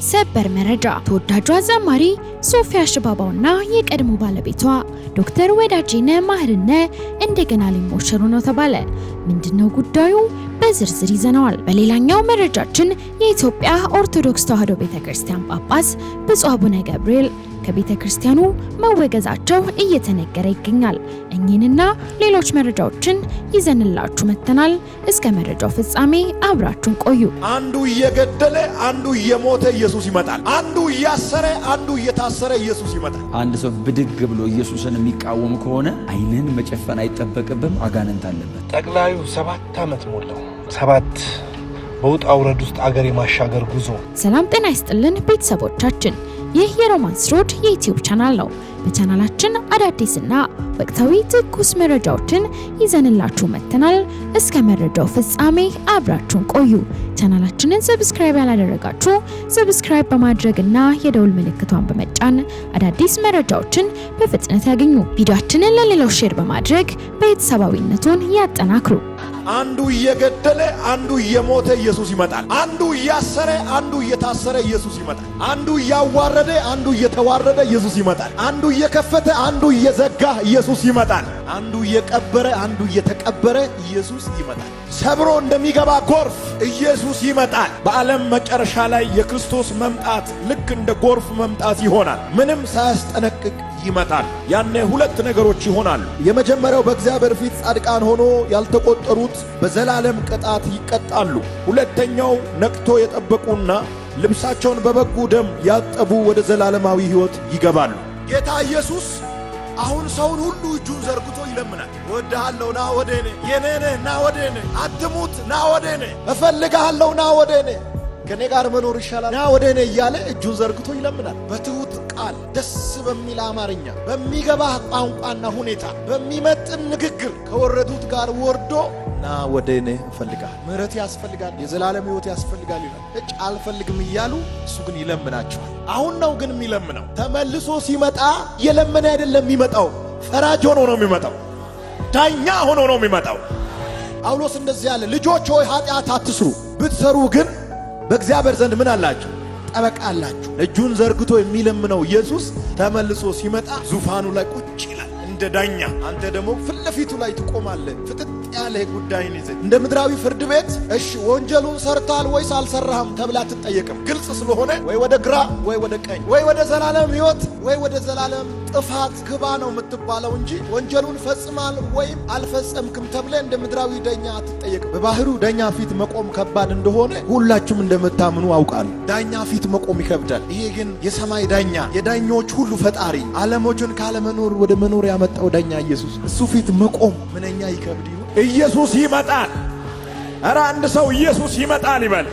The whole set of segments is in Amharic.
ሰበር መረጃ ተወዳጇ ዘማሪ ሶፊያ ሽባባውና የቀድሞ ባለቤቷ ዶክተር ወዳጄነ ማህርነ እንደገና ሊሞሸሩ ነው ተባለ። ምንድነው ጉዳዩ? በዝርዝር ይዘናል። በሌላኛው መረጃችን የኢትዮጵያ ኦርቶዶክስ ተዋሕዶ ቤተክርስቲያን ጳጳስ ብፁዕ አቡነ ገብርኤል ከቤተክርስቲያኑ መወገዛቸው እየተነገረ ይገኛል። እኚህንና ሌሎች መረጃዎችን ይዘንላችሁ መተናል። እስከ መረጃው ፍጻሜ አብራችሁን ቆዩ። አንዱ እየገደለ አንዱ እየሞተ ኢየሱስ ይመጣል። አንዱ እያሰረ አንዱ እየታሰረ ኢየሱስ ይመጣል። አንድ ሰው ብድግ ብሎ ኢየሱስን የሚቃወም ከሆነ ዓይንን መጨፈን አይጠበቅብም፣ አጋንንት አለበት። ጠቅላዩ 7 ዓመት ሞላው። 7 በውጣ ውረድ ውስጥ አገር የማሻገር ጉዞ። ሰላም ጤና ይስጥልን ቤተሰቦቻችን፣ ይህ የሮማንስ ሮድ የዩቲዩብ ቻናል ነው። በቻናላችን አዳዲስና ወቅታዊ ትኩስ መረጃዎችን ይዘንላችሁ መተናል። እስከ መረጃው ፍጻሜ አብራችሁን ቆዩ። ቻናላችንን ሰብስክራይብ ያላደረጋችሁ ሰብስክራይብ በማድረግና የደውል ምልክቷን በመጫን አዳዲስ መረጃዎችን በፍጥነት ያገኙ። ቪዲዮአችንን ለሌሎች ሼር በማድረግ ቤተሰባዊነቱን ያጠናክሩ። አንዱ እየገደለ አንዱ እየሞተ ኢየሱስ ይመጣል። አንዱ እያሰረ አንዱ እየታሰረ ኢየሱስ ይመጣል። አንዱ እያዋረደ አንዱ እየተዋረደ ኢየሱስ ይመጣል። አንዱ እየከፈተ አንዱ እየዘጋ ኢየሱስ ይመጣል። አንዱ እየቀበረ አንዱ እየተቀበረ ኢየሱስ ይመጣል። ሰብሮ እንደሚገባ ጎርፍ ኢየሱስ ይመጣል። በዓለም መጨረሻ ላይ የክርስቶስ መምጣት ልክ እንደ ጎርፍ መምጣት ይሆናል። ምንም ሳያስጠነቅቅ ይመጣል። ያኔ 2 ነገሮች ይሆናሉ። የመጀመሪያው በእግዚአብሔር ፊት ጻድቃን ሆኖ ያልተቆጠሩት በዘላለም ቅጣት ይቀጣሉ። ሁለተኛው ነቅቶ የጠበቁና ልብሳቸውን በበጉ ደም ያጠቡ ወደ ዘላለማዊ ሕይወት ይገባሉ። ጌታ ኢየሱስ አሁን ሰውን ሁሉ እጁን ዘርግቶ ይለምናል። እወድሃለሁ ና ወደኔ፣ የኔ ነህ ና ወደኔ፣ አትሙት ና ወደኔ፣ እፈልግሃለሁ ና ወደኔ፣ ከኔ ጋር መኖር ይሻላል ና ወደኔ እያለ እጁን ዘርግቶ ይለምናል። በትሁት ቃል፣ ደስ በሚል አማርኛ፣ በሚገባ ቋንቋና ሁኔታ፣ በሚመጥን ንግግር ከወረዱት ጋር ወርዶ ና ወደኔ እፈልግሃለሁ፣ ምህረት ያስፈልጋል፣ የዘላለም ሕይወት ያስፈልጋል ይላል። እጭ አልፈልግም እያሉ እሱ ግን ይለምናቸዋል። አሁን ነው ግን የሚለምነው። ተመልሶ ሲመጣ የለመነ አይደለም የሚመጣው፣ ፈራጅ ሆኖ ነው የሚመጣው፣ ዳኛ ሆኖ ነው የሚመጣው። ጳውሎስ እንደዚህ ያለ፣ ልጆች ሆይ ኃጢአት አትስሩ፣ ብትሰሩ ግን በእግዚአብሔር ዘንድ ምን አላችሁ? ጠበቃ አላችሁ። እጁን ዘርግቶ የሚለምነው ኢየሱስ ተመልሶ ሲመጣ ዙፋኑ ላይ ቁጭ ይላል እንደ ዳኛ። አንተ ደግሞ ፊት ለፊቱ ላይ ትቆማለህ። ፍጥጥ ያለ ጉዳይን ይዘህ እንደ ምድራዊ ፍርድ ቤት እሺ ወንጀሉን ሰርታል ወይስ አልሰራህም ተብላ አትጠየቅም። ግልጽ ስለሆነ ወይ ወደ ግራ ወይ ወደ ቀኝ፣ ወይ ወደ ዘላለም ሕይወት ወይ ወደ ዘላለም ጥፋት ግባ ነው የምትባለው እንጂ ወንጀሉን ፈጽማል ወይም አልፈጸምክም ተብለ እንደ ምድራዊ ዳኛ አትጠየቅም። በባህሩ ዳኛ ፊት መቆም ከባድ እንደሆነ ሁላችሁም እንደምታምኑ አውቃለሁ። ዳኛ ፊት መቆም ይከብዳል። ይሄ ግን የሰማይ ዳኛ፣ የዳኞች ሁሉ ፈጣሪ፣ ዓለሞችን ካለመኖር ወደ መኖር ያመጣው ዳኛ ኢየሱስ፣ እሱ ፊት መቆም ምንኛ ይከብድ ይሁን። ኢየሱስ ይመጣል። ኧረ አንድ ሰው ኢየሱስ ይመጣል ይበል።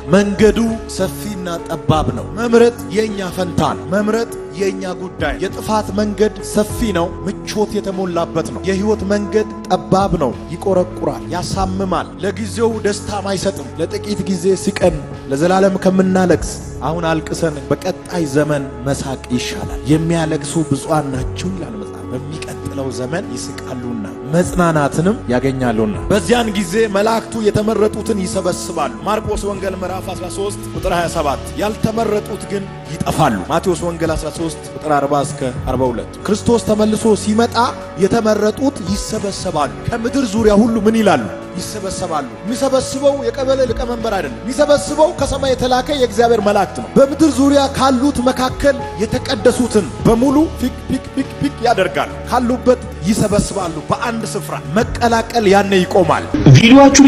መንገዱ ሰፊና ጠባብ ነው። መምረጥ የኛ ፈንታ ነው። መምረጥ የኛ ጉዳይ። የጥፋት መንገድ ሰፊ ነው፣ ምቾት የተሞላበት ነው። የሕይወት መንገድ ጠባብ ነው፣ ይቆረቁራል፣ ያሳምማል፣ ለጊዜው ደስታም አይሰጥም። ለጥቂት ጊዜ ሲቀን ለዘላለም ከምናለቅስ አሁን አልቅሰን በቀጣይ ዘመን መሳቅ ይሻላል። የሚያለቅሱ ብፁዓን ናቸው ይላል መጽሐፍ። በሚቀጥለው ዘመን ይስቃሉና መጽናናትንም ያገኛሉና። በዚያን ጊዜ መላእክቱ የተመረጡትን ይሰበስባሉ። ማርቆስ ወንጌል ምዕራፍ 13 ቁጥር 27። ያልተመረጡት ግን ይጠፋሉ። ማቴዎስ ወንጌል 13 ቁጥር 40 እስከ 42። ክርስቶስ ተመልሶ ሲመጣ የተመረጡት ይሰበሰባሉ። ከምድር ዙሪያ ሁሉ ምን ይላሉ? ይሰበሰባሉ። የሚሰበስበው የቀበሌ ሊቀመንበር አይደለም። የሚሰበስበው ከሰማይ የተላከ የእግዚአብሔር መላእክት ነው። በምድር ዙሪያ ካሉት መካከል የተቀደሱትን በሙሉ ፒክ ያደርጋሉ። ካሉበት ይሰበስባሉ። በአንድ ስፍራ መቀላቀል ያኔ ይቆማል። ቪዲዮአችሁ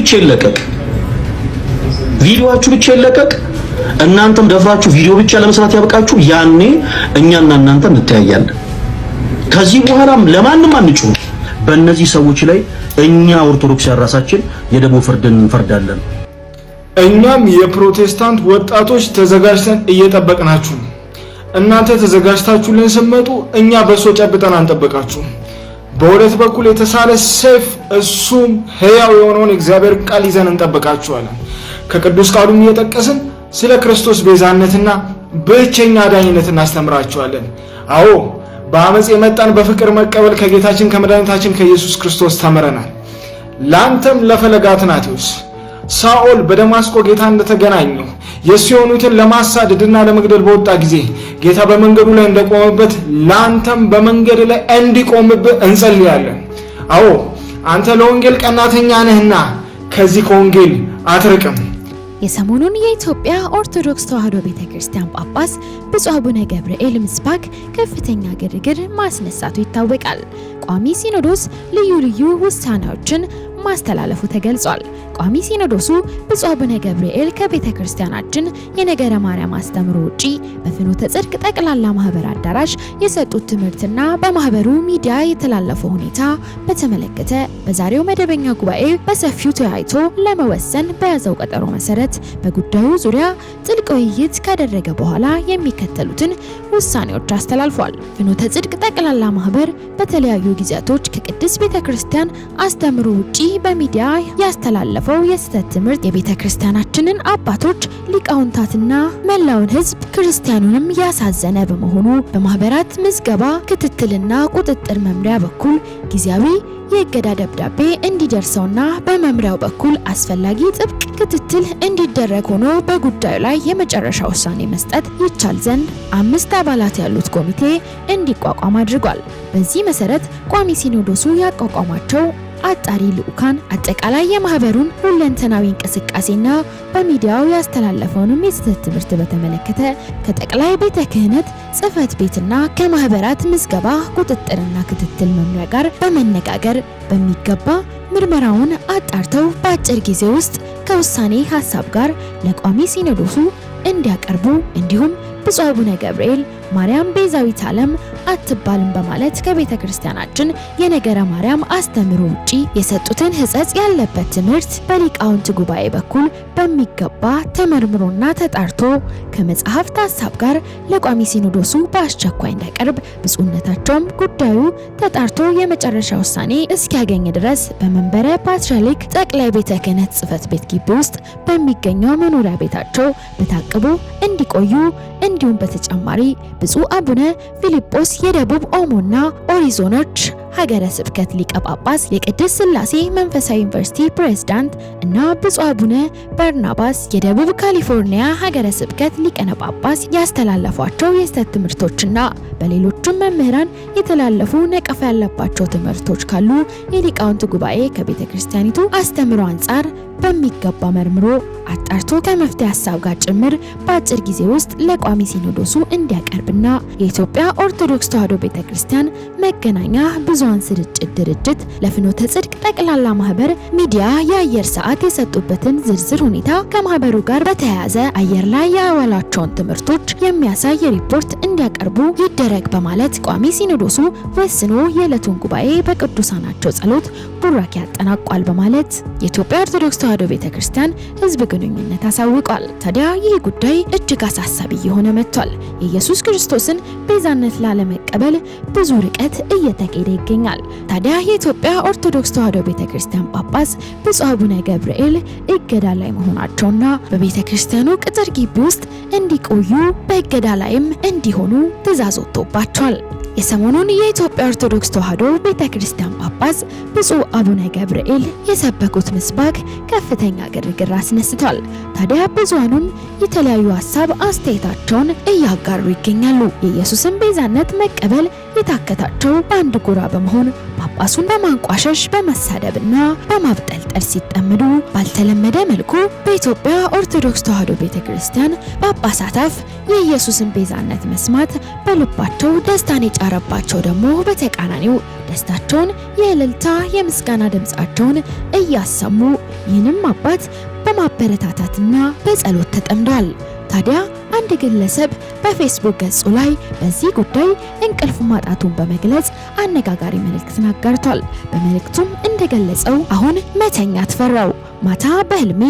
ብቻ ይለቀቅ። እናንተም ደፍራችሁ ቪዲዮ ብቻ ለመስራት ያበቃችሁ። ያኔ እኛና እናንተ እንተያያለን። ከዚህ በኋላም ለማንም አንጩህ። በእነዚህ ሰዎች ላይ እኛ ኦርቶዶክስ ራሳችን የደቦ ፍርድን እንፈርዳለን። እኛም የፕሮቴስታንት ወጣቶች ተዘጋጅተን እየጠበቅናችሁ፣ እናንተ ተዘጋጅታችሁልን ስትመጡ እኛ በሶ ጨብጠን አንጠብቃችሁ። በሁለት በኩል የተሳለ ሰይፍ፣ እሱም ሕያው የሆነውን እግዚአብሔር ቃል ይዘን እንጠብቃችኋለን። ከቅዱስ ቃሉም እየጠቀስን ስለ ክርስቶስ ቤዛነትና ብቸኛ ዳኝነት እናስተምራችኋለን። አዎ በአመጽ የመጣን በፍቅር መቀበል ከጌታችን ከመድኃኒታችን ከኢየሱስ ክርስቶስ ተምረናል። ላንተም ለፈለገ አትናቴዎስ ሳኦል በደማስቆ ጌታ እንደተገናኘው የሱ የሆኑትን ለማሳደድና ለመግደል በወጣ ጊዜ ጌታ በመንገዱ ላይ እንደቆመበት ላንተም በመንገድ ላይ እንዲቆምብህ እንጸልያለን። አዎ አንተ ለወንጌል ቀናተኛ ነህና ከዚህ ከወንጌል አትርቅም። የሰሞኑን የኢትዮጵያ ኦርቶዶክስ ተዋሕዶ ቤተክርስቲያን ጳጳስ ብፁዕ አቡነ ገብርኤል ምስባክ ከፍተኛ ግርግር ማስነሳቱ ይታወቃል። ቋሚ ሲኖዶስ ልዩ ልዩ ውሳኔዎችን ማስተላለፉ ተገልጿል። ቋሚ ሲኖዶሱ ብፁዕ አቡነ ገብርኤል ከቤተክርስቲያናችን የነገረ ማርያም አስተምሮ ውጪ በፍኖተ ጽድቅ ጠቅላላ ማህበር አዳራሽ የሰጡት ትምህርትና በማህበሩ ሚዲያ የተላለፈው ሁኔታ በተመለከተ በዛሬው መደበኛ ጉባኤ በሰፊው ተወያይቶ ለመወሰን በያዘው ቀጠሮ መሰረት በጉዳዩ ዙሪያ ጥልቅ ውይይት ካደረገ በኋላ የሚከተሉትን ውሳኔዎች አስተላልፏል። ፍኖተ ጽድቅ ጠቅላላ ማህበር በተለያዩ ጊዜያቶች ከቅድስት ቤተክርስቲያን አስተምሮ ውጪ በሚዲያ ያስተላለፈው የስህተት ትምህርት የቤተክርስቲያናችንን አባቶች ሊቃውንታትና መላውን ሕዝብ ክርስቲያኑንም ያሳዘነ በመሆኑ በማህበራት ምዝገባ ክትትልና ቁጥጥር መምሪያ በኩል ጊዜያዊ የእገዳ ደብዳቤ እንዲደርሰውና በመምሪያው በኩል አስፈላጊ ጥብቅ ክትትል እንዲደረግ ሆኖ በጉዳዩ ላይ የመጨረሻ ውሳኔ መስጠት ይቻል ዘንድ 5 አባላት ያሉት ኮሚቴ እንዲቋቋም አድርጓል። በዚህ መሰረት ቋሚ ሲኖዶሱ ያቋቋማቸው አጣሪ ልኡካን አጠቃላይ የማህበሩን ሁለንተናዊ እንቅስቃሴና በሚዲያው ያስተላለፈውንም የስህተት ትምህርት በተመለከተ ከጠቅላይ ቤተ ክህነት ጽሕፈት ቤትና ከማህበራት ምዝገባ ቁጥጥርና ክትትል መምሪያ ጋር በመነጋገር በሚገባ ምርመራውን አጣርተው በአጭር ጊዜ ውስጥ ከውሳኔ ሐሳብ ጋር ለቋሚ ሲኖዶሱ እንዲያቀርቡ እንዲሁም ብፁዕ አቡነ ገብርኤል ማርያም ቤዛዊት ዓለም አትባልም በማለት ከቤተ ክርስቲያናችን የነገረ ማርያም አስተምሮ ውጪ የሰጡትን ሕጸጽ ያለበት ትምህርት በሊቃውንት ጉባኤ በኩል በሚገባ ተመርምሮና ተጣርቶ ከመጽሐፍት ሐሳብ ጋር ለቋሚ ሲኖዶሱ በአስቸኳይ እንዲያቀርብ ብፁዕነታቸውም ጉዳዩ ተጣርቶ የመጨረሻ ውሳኔ እስኪያገኝ ድረስ በመንበረ ፓትርያርክ ጠቅላይ ቤተ ክህነት ጽሕፈት ቤት ግቢ ውስጥ በሚገኘው መኖሪያ ቤታቸው በታቅቦ እንዲቆዩ እንዲሁም በተጨማሪ ብፁዕ አቡነ ፊልጶስ የደቡብ ኦሞና ኦሪዞኖች ሀገረ ስብከት ሊቀ ጳጳስ የቅድስት ሥላሴ መንፈሳዊ ዩኒቨርሲቲ ፕሬዝዳንት እና ብፁዕ አቡነ በርናባስ የደቡብ ካሊፎርኒያ ሀገረ ስብከት ሊቀነ ጳጳስ ያስተላለፏቸው የስህተት ትምህርቶችና በሌሎችም መምህራን የተላለፉ ነቀፋ ያለባቸው ትምህርቶች ካሉ የሊቃውንት ጉባኤ ከቤተ ክርስቲያኒቱ አስተምሮ አንጻር በሚገባ መርምሮ አጣርቶ ከመፍትሄ ሐሳብ ጋር ጭምር በአጭር ጊዜ ውስጥ ለቋሚ ሲኖዶሱ እንዲያቀርብና የኢትዮጵያ ኦርቶዶክስ ተዋሕዶ ቤተክርስቲያን መገናኛ ብዙሃን ስርጭት ድርጅት ለፍኖተ ጽድቅ ጠቅላላ ማህበር ሚዲያ የአየር ሰዓት የሰጡበትን ዝርዝር ሁኔታ ከማህበሩ ጋር በተያያዘ አየር ላይ ያዋላቸውን ትምህርቶች የሚያሳይ ሪፖርት እንዲያቀርቡ ይደረግ በማለት ቋሚ ሲኖዶሱ ወስኖ የዕለቱን ጉባኤ በቅዱሳናቸው ጸሎት ቡራኪ ያጠናቋል በማለት የኢትዮጵያ ኦርቶዶክስ ተዋሕዶ ቤተክርስቲያን ሕዝብ ግንኙነት አሳውቋል። ታዲያ ይህ ጉዳይ እጅግ አሳሳቢ እየሆነ መጥቷል። የኢየሱስ ክርስቶስን ቤዛነት ላለመቀበል ብዙ ርቀት እየተካሄደ ይገኛል። ታዲያ የኢትዮጵያ ኦርቶዶክስ ተዋሕዶ ቤተክርስቲያን ጳጳስ ብፁዕ አቡነ ገብርኤል እገዳ ላይ መሆናቸውና በቤተክርስቲያኑ ቅጥር ግቢ ውስጥ እንዲቆዩ በእገዳ ላይም እንዲሆኑ ትዕዛዝ ወጥቶባቸዋል። የሰሞኑን የኢትዮጵያ ኦርቶዶክስ ተዋሕዶ ቤተክርስቲያን ጳጳስ ብፁዕ አቡነ ገብርኤል የሰበኩት ምስባክ ከፍተኛ ግርግር አስነስቷል። ታዲያ ብዙሃኑም የተለያዩ ሐሳብ አስተያየታቸውን እያጋሩ ይገኛሉ። የኢየሱስን ቤዛነት መቀበል የታከታቸው በአንድ ጎራ በመሆን ጳጳሱን በማንቋሸሽ በመሳደብና በማብጠልጠል ሲጠመዱ ባልተለመደ መልኩ በኢትዮጵያ ኦርቶዶክስ ተዋሕዶ ቤተክርስቲያን ጳጳሳት አፍ የኢየሱስን ቤዛነት መስማት በልባቸው ደስታን የጫረባቸው ደግሞ በተቃራኒው ደስታቸውን የእልልታ የምስጋና ድምጻቸውን እያሰሙ ይህንም አባት በማበረታታትና በጸሎት ተጠምደዋል። ታዲያ አንድ ግለሰብ በፌስቡክ ገጹ ላይ በዚህ ጉዳይ እንቅልፍ ማጣቱን በመግለጽ አነጋጋሪ መልእክትን አጋርቷል። በመልእክቱም እንደገለጸው አሁን መተኛት ፈራው። ማታ በህልሜ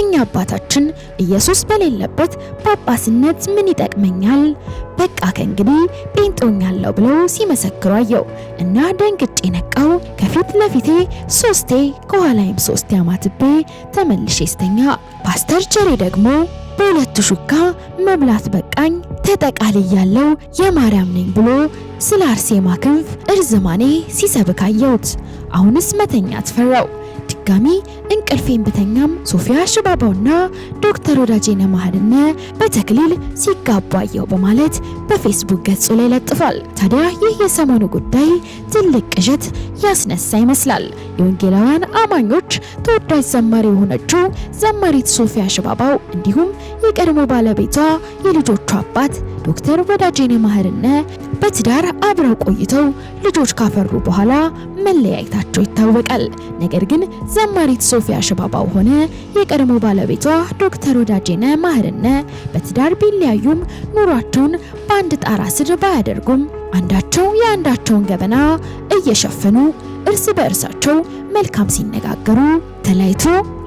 እኛ አባታችን ኢየሱስ በሌለበት ጳጳስነት ምን ይጠቅመኛል? በቃ ከእንግዲህ ጴንጦኛለሁ ብለው ሲመሰክሩ አየው እና ደንግጬ ነቃው። ከፊት ለፊቴ 3 ከኋላይም 3 አማትቤ ተመልሼ ስተኛ ፓስተር ቸሬ ደግሞ በሁለት ሹካ መብላት በቃኝ ተጠቃልያለሁ የማርያም ነኝ ብሎ ስለ አርሴማ ክንፍ እርዝማኔ ሲሰብክ አየሁት። አሁንስ መተኛት ፈራው። በድጋሚ እንቅልፌን ብተኛም ሶፊያ ሽባባውና ዶክተር ወዳጄነህ መሐርነ በተክሊል ሲጋቡ አየሁ በማለት በፌስቡክ ገጹ ላይ ለጥፏል። ታዲያ ይህ የሰሞኑ ጉዳይ ትልቅ ቅዠት ያስነሳ ይመስላል። የወንጌላውያን አማኞች ተወዳጅ ዘማሪ የሆነችው ዘማሪት ሶፊያ ሽባባው እንዲሁም የቀድሞ ባለቤቷ የልጆቿ አባት ዶክተር ወዳጄነህ መሐርነ በትዳር አብረው ቆይተው ልጆች ካፈሩ በኋላ መለያየታቸው ይታወቃል። ነገር ግን ዘማሪት ሶፊያ ሽባባው ሆነ የቀድሞ ባለቤቷ ዶክተር ወዳጄነህ መሐርነ በትዳር ቢለያዩም ኑሯቸውን በአንድ ጣራ ስር ባያደርጉም አንዳቸው የአንዳቸውን ገበና እየሸፈኑ እርስ በእርሳቸው መልካም ሲነጋገሩ ተለያይቶ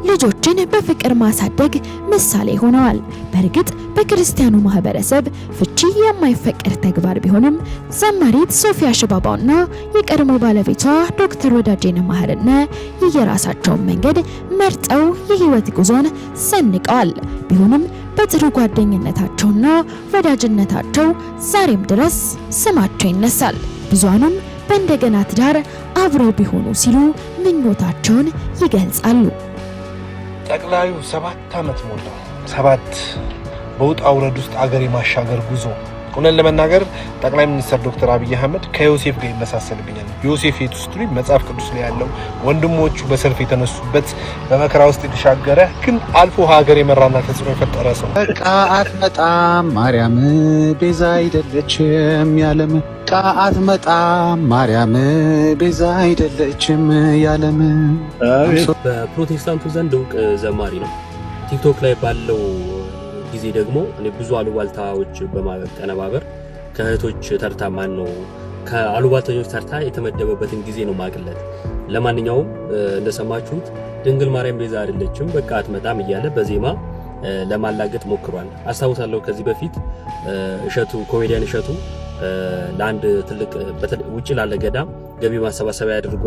ልጆችን በፍቅር ማሳደግ ምሳሌ ሆነዋል። በእርግጥ በክርስቲያኑ ማህበረሰብ ፍቺ የማይፈቀድ ተግባር ቢሆንም ዘማሪት ሶፊያ ሽባባውና የቀድሞ ባለቤቷ ዶክተር ወዳጄነህ መሐርነ የየራሳቸውን መንገድ መርጠው የህይወት ጉዞን ሰንቀዋል። ቢሆንም በጥሩ ጓደኝነታቸውና ወዳጅነታቸው ዛሬም ድረስ ስማቸው ይነሳል። ብዙሃኑም በእንደገና ትዳር አብረው ቢሆኑ ሲሉ ምኞታቸውን ይገልጻሉ። ጠቅላዩ 7 ዓመት ሞላው። 7 በውጣ ውረድ ውስጥ አገር የማሻገር ጉዞ። እውነት ለመናገር ጠቅላይ ሚኒስትር ዶክተር አብይ አህመድ ከዮሴፍ ጋር ይመሳሰልብኛል። ዮሴፍ የት ውስጥ ነው? መጽሐፍ ቅዱስ ላይ ያለው ወንድሞቹ በሰልፍ የተነሱበት በመከራ ውስጥ የተሻገረ ግን አልፎ ሀገር የመራና ተጽዕኖ የፈጠረ ሰው። በቃ አትመጣም ማርያም ቤዛ አይደለችም ያለም በቃ አትመጣም ማርያም ቤዛ አይደለችም ያለም። በፕሮቴስታንቱ ዘንድ እውቅ ዘማሪ ነው። ቲክቶክ ላይ ባለው ጊዜ ደግሞ እኔ ብዙ አሉባልታዎች በማቀነባበር ከእህቶች ተርታ ማን ነው ከአሉባልተኞች ተርታ የተመደበበትን ጊዜ ነው ማቅለት። ለማንኛውም እንደሰማችሁት ድንግል ማርያም ቤዛ አይደለችም በቃ አትመጣም እያለ በዜማ ለማላገጥ ሞክሯል። አስታውሳለሁ ከዚህ በፊት እሸቱ ኮሜዲያን እሸቱ ለአንድ ትልቅ ውጪ ላለ ገዳም ገቢ ማሰባሰቢያ አድርጎ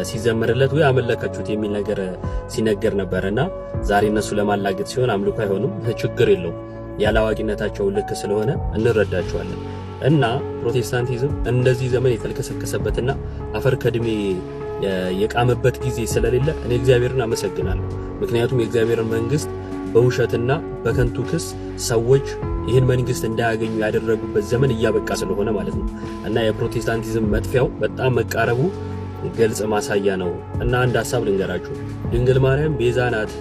ሲዘመርለት ወይ አመለካችሁት የሚል ነገር ሲነገር ነበርና ዛሬ እነሱ ለማላገጥ ሲሆን አምልኮ አይሆንም፣ ችግር የለውም ያላዋቂነታቸው ልክ ስለሆነ እንረዳቸዋለን። እና ፕሮቴስታንቲዝም እንደዚህ ዘመን የተልከሰከሰበትና አፈር ከድሜ የቃመበት ጊዜ ስለሌለ እኔ እግዚአብሔርን አመሰግናለሁ። ምክንያቱም የእግዚአብሔርን መንግስት በውሸትና በከንቱ ክስ ሰዎች ይህን መንግስት እንዳያገኙ ያደረጉበት ዘመን እያበቃ ስለሆነ ማለት ነው። እና የፕሮቴስታንቲዝም መጥፊያው በጣም መቃረቡ ግልጽ ማሳያ ነው። እና አንድ ሐሳብ ልንገራችሁ። ድንግል ማርያም ቤዛ ናት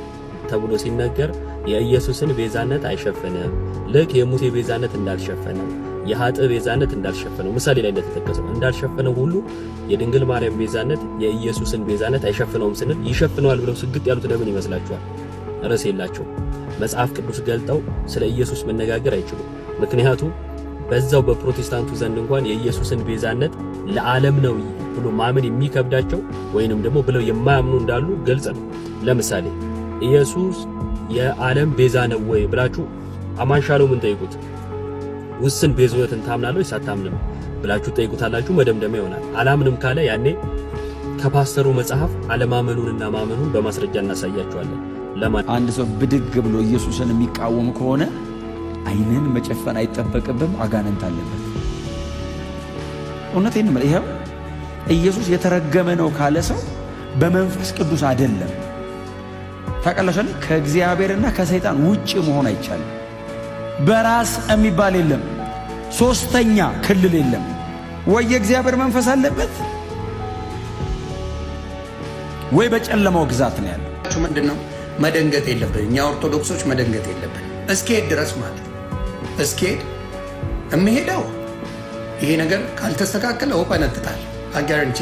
ተብሎ ሲነገር የኢየሱስን ቤዛነት አይሸፍንም። ልክ የሙሴ ቤዛነት እንዳልሸፈነው የኃጥእ ቤዛነት እንዳልሸፈነው ምሳሌ ላይ እንደተጠቀሰው እንዳልሸፈነው ሁሉ የድንግል ማርያም ቤዛነት የኢየሱስን ቤዛነት አይሸፍነውም ስንል ይሸፍነዋል ብለው ስግጥ ያሉት ለምን ይመስላችኋል? ርዕስ የላቸው። መጽሐፍ ቅዱስ ገልጠው ስለ ኢየሱስ መነጋገር አይችሉም። ምክንያቱም በዛው በፕሮቴስታንቱ ዘንድ እንኳን የኢየሱስን ቤዛነት ለዓለም ነው ብሎ ማመን የሚከብዳቸው ወይንም ደግሞ ብለው የማያምኑ እንዳሉ ግልጽ ነው። ለምሳሌ ኢየሱስ የዓለም ቤዛ ነው ወይ ብላችሁ አማንሻለው ምን ጠይቁት። ውስን ቤዛነትን ታምናለህ ወይስ አታምንም ብላችሁ ጠይቁታላችሁ። መደምደሚያ ይሆናል። አላምንም ካለ ያኔ ከፓስተሩ መጽሐፍ አለማመኑንና ማመኑን በማስረጃ እናሳያቸዋለን። አንድ ሰው ብድግ ብሎ ኢየሱስን የሚቃወም ከሆነ አይንን መጨፈን አይጠበቅብም፣ አጋንንት አለበት። እውነቴን ነው። ይሄው ኢየሱስ የተረገመ ነው ካለ ሰው በመንፈስ ቅዱስ አይደለም። ታውቃላችሁ፣ ከእግዚአብሔርና ከሰይጣን ውጪ መሆን አይቻልም። በራስ የሚባል የለም። ሶስተኛ ክልል የለም። ወይ የእግዚአብሔር መንፈስ አለበት ወይ በጨለማው ግዛት ነው ያለው። ምንድነው መደንገጥ የለብን። እኛ ኦርቶዶክሶች መደንገጥ የለብን። እስኪሄድ ድረስ ማለት እስኪሄድ የሚሄደው ይሄ ነገር ካልተስተካከለ ወፈነጥታል። አጋራንቲ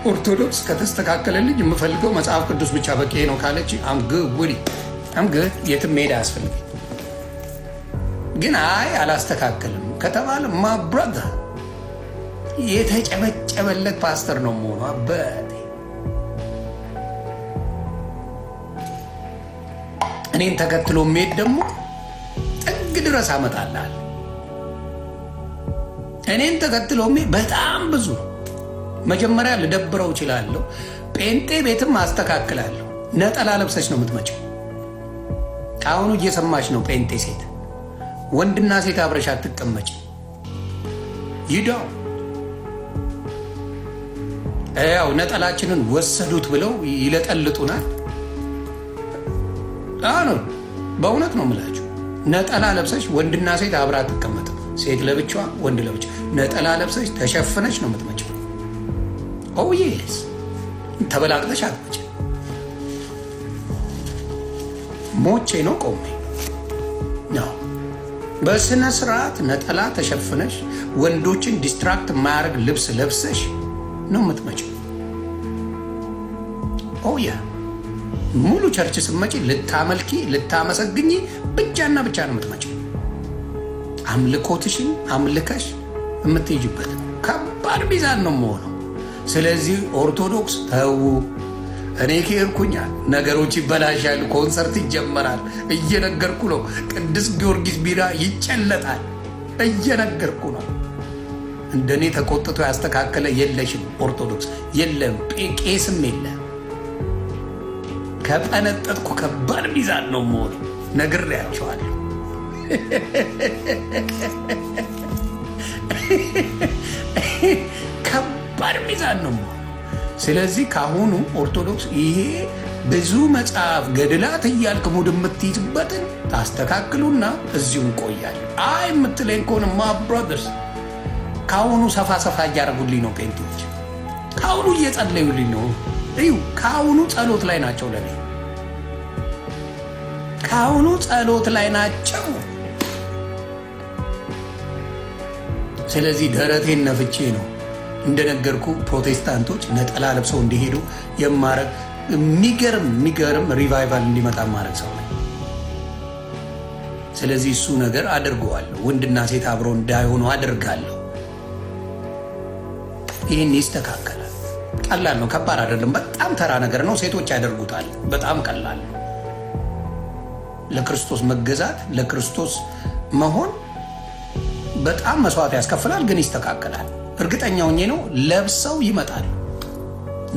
ኦርቶዶክስ ከተስተካከለልኝ የምፈልገው መጽሐፍ ቅዱስ ብቻ በቂ ነው ካለች አምግ የትም መሄድ አያስፈልግም። ግን አይ አላስተካከልም ከተባለ ማብራጋ የተጨበጨበለት ፓስተር ነው መሆኑ አበቴ። እኔን ተከትሎ መሄድ ደግሞ ጥግ ድረስ አመጣላል። እኔን ተከትሎ መሄድ በጣም ብዙ መጀመሪያ ልደብረው እችላለሁ። ጴንጤ ቤትም አስተካክላለሁ። ነጠላ ለብሰች ነው የምትመጪው። አሁኑ እየሰማች ነው። ጴንጤ ሴት ወንድና ሴት አብረሽ አትቀመጪ። ይዳው ያው ነጠላችንን ወሰዱት ብለው ይለጠልጡናል። አሁን በእውነት ነው የምላችሁ፣ ነጠላ ለብሰሽ ወንድና ሴት አብራ አትቀመጥም። ሴት ለብቻዋ፣ ወንድ ለብቻ። ነጠላ ለብሰሽ ተሸፍነሽ ነው የምትመጪው። ኦዬስ ተበላቅለሽ አትመጪም። ሞቼ ነው ቆሜ ነው። በስነ ስርዓት ነጠላ ተሸፍነሽ ወንዶችን ዲስትራክት የማያደርግ ልብስ ለብሰሽ ነው የምትመጪው። ኦያ ሙሉ ቸርች ስትመጪ ልታመልኪ ልታመሰግኝ ብቻና ብቻ ነው የምትመጪው። አምልኮትሽን አምልከሽ የምትሄጂበት ከባድ ሚዛን ነው የምሆነው። ስለዚህ ኦርቶዶክስ ተዉ። እኔ ከሄድኩኝ ነገሮች ይበላሻሉ፣ ኮንሰርት ይጀመራል። እየነገርኩ ነው። ቅዱስ ጊዮርጊስ ቢራ ይጨለጣል። እየነገርኩ ነው። እንደኔ ተቆጥቶ ያስተካከለ የለሽም። ኦርቶዶክስ የለም፣ ቄስም የለም። ከጠነጠጥኩ ከባድ ሚዛን ነው የምሆነው። ነግሬያቸዋለሁ። ከባድ ሚዛን ነው የምሆነው። ስለዚህ ካሁኑ ኦርቶዶክስ ይሄ ብዙ መጽሐፍ ገድላት እያልክ ሙድ የምትይዝበትን ታስተካክሉና እዚሁ እንቆያለን። አይ የምትለኝ ከሆነ ማ ብሮደርስ ካሁኑ ሰፋ ሰፋ እያደረጉልኝ ነው። ጴንጤዎች ካሁኑ እየጸለዩልኝ ነው። እዩ፣ ካሁኑ ጸሎት ላይ ናቸው። ለኔ ካሁኑ ጸሎት ላይ ናቸው። ስለዚህ ደረቴን ነፍቼ ነው እንደነገርኩ ፕሮቴስታንቶች ነጠላ ለብሰው እንዲሄዱ የማረግ የሚገርም ሪቫይቫል እንዲመጣ ማረግ ሰው ላይ። ስለዚህ እሱ ነገር አድርገዋለሁ። ወንድና ሴት አብረው እንዳይሆኑ አድርጋለሁ። ይህን ይስተካከላል። ቀላል ነው፣ ከባድ አይደለም። በጣም ተራ ነገር ነው። ሴቶች ያደርጉታል። በጣም ቀላል ነው። ለክርስቶስ መገዛት፣ ለክርስቶስ መሆን በጣም መስዋዕት ያስከፍላል፣ ግን ይስተካከላል። እርግጠኛ ሆኜ ነው። ለብሰው ይመጣል።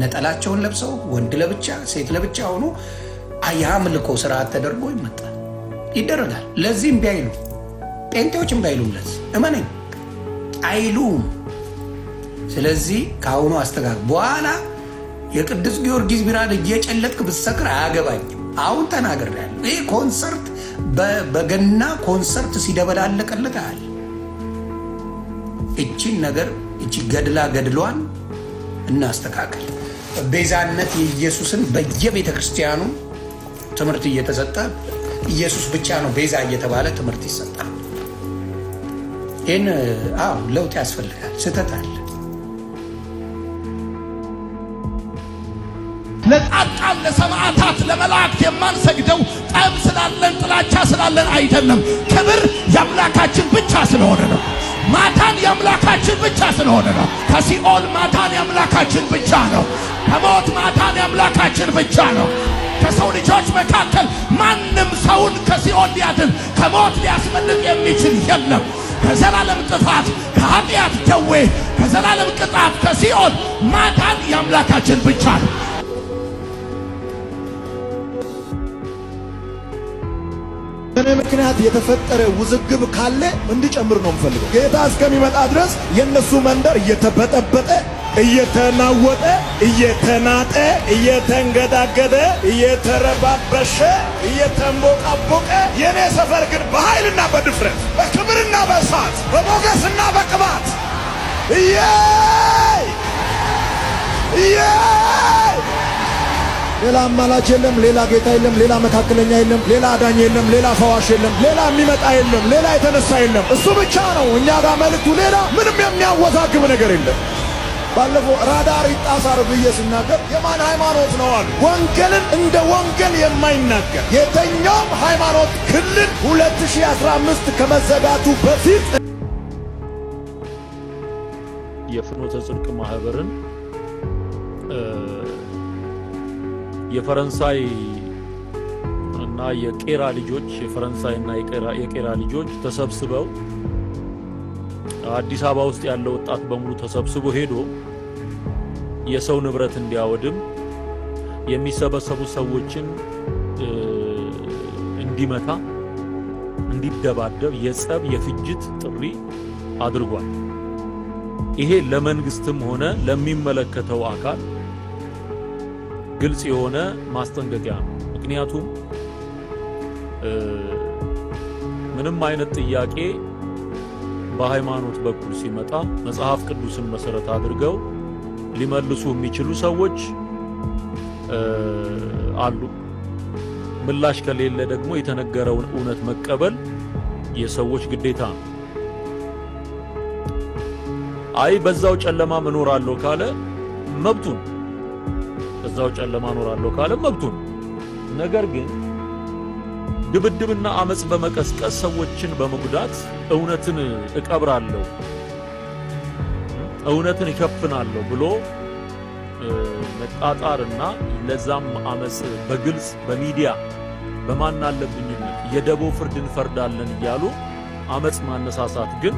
ነጠላቸውን ለብሰው ወንድ ለብቻ ሴት ለብቻ ሆኖ የአምልኮ ስርዓት ተደርጎ ይመጣል፣ ይደረጋል። ለዚህም ቢያይሉ ጴንጤዎችም ቢያይሉም ለዚህ እመነኝ አይሉም። ስለዚህ ከአሁኑ አስተካክ በኋላ የቅዱስ ጊዮርጊስ ቢራን እየጨለጥክ ብትሰክር አያገባኝም። አሁን ተናግሬያለሁ። ይህ ኮንሰርት በገና ኮንሰርት ሲደበላለቅልህ አለ። እቺን ነገር እቺ ገድሏን እናስተካከል። ቤዛነት የኢየሱስን በየቤተ ክርስቲያኑ ትምህርት እየተሰጠ ኢየሱስ ብቻ ነው ቤዛ እየተባለ ትምህርት ይሰጣል። ይህን ለውጥ ያስፈልጋል። ስህተት አለ። ለጻድቃን ለሰማዕታት ለመላእክት የማንሰግደው ጠብ ስላለን ጥላቻ ስላለን አይደለም። ክብር የአምላካችን ብቻ ስለሆነ ነው። ማዳን የአምላካችን ብቻ ስለሆነ ነው። ከሲኦል ማዳን የአምላካችን ብቻ ነው። ከሞት ማዳን የአምላካችን ብቻ ነው። ከሰው ልጆች መካከል ማንም ሰውን ከሲኦል ሊያድን ከሞት ሊያስመልጥ የሚችል የለም። ከዘላለም ጥፋት፣ ከኃጢአት ደዌ፣ ከዘላለም ቅጣት፣ ከሲኦል ማዳን የአምላካችን ብቻ ነው። በእኔ ምክንያት የተፈጠረ ውዝግብ ካለ እንዲጨምር ነው የምፈልገው። ጌታ እስከሚመጣ ድረስ የእነሱ መንደር እየተበጠበጠ እየተናወጠ እየተናጠ እየተንገዳገደ እየተረባበሸ እየተንቦቃቦቀ የኔ ሰፈር ግን በኃይልና በድፍረት በክብርና በእሳት በሞገስና በቅባት ሌላ አማላች የለም፣ ሌላ ጌታ የለም፣ ሌላ መካከለኛ የለም፣ ሌላ አዳኝ የለም፣ ሌላ ፈዋሽ የለም፣ ሌላ የሚመጣ የለም፣ ሌላ የተነሳ የለም። እሱ ብቻ ነው እኛ ጋር መልእክቱ። ሌላ ምንም የሚያወዛግብ ነገር የለም። ባለፈው ራዳር ይጣሳር ብዬ ስናገር የማን ሃይማኖት ነው አሉ። ወንጌልን እንደ ወንጌል የማይናገር የተኛውም ሃይማኖት ክልል 2015 ከመዘጋቱ በፊት የፍኖተ ጽድቅ ማህበርን የፈረንሳይ እና የቄራ ልጆች የፈረንሳይና የቄራ ልጆች ተሰብስበው አዲስ አበባ ውስጥ ያለው ወጣት በሙሉ ተሰብስቦ ሄዶ የሰው ንብረት እንዲያወድም የሚሰበሰቡ ሰዎችን እንዲመታ፣ እንዲደባደብ የጸብ የፍጅት ጥሪ አድርጓል። ይሄ ለመንግስትም ሆነ ለሚመለከተው አካል ግልጽ የሆነ ማስጠንቀቂያ ነው። ምክንያቱም ምንም አይነት ጥያቄ በሃይማኖት በኩል ሲመጣ መጽሐፍ ቅዱስን መሰረት አድርገው ሊመልሱ የሚችሉ ሰዎች አሉ። ምላሽ ከሌለ ደግሞ የተነገረውን እውነት መቀበል የሰዎች ግዴታ ነው። አይ በዛው ጨለማ መኖራለሁ ካለ መብቱን፣ በዛው ጨለማ መኖራለሁ ካለ መብቱን። ነገር ግን ድብድብና አመጽ በመቀስቀስ ሰዎችን በመጉዳት እውነትን እቀብራለሁ፣ እውነትን ይከፍናለሁ ብሎ መጣጣርና ለዛም አመጽ በግልጽ በሚዲያ በማናለብኝነት የደቦ ፍርድ እንፈርዳለን እያሉ አመጽ ማነሳሳት ግን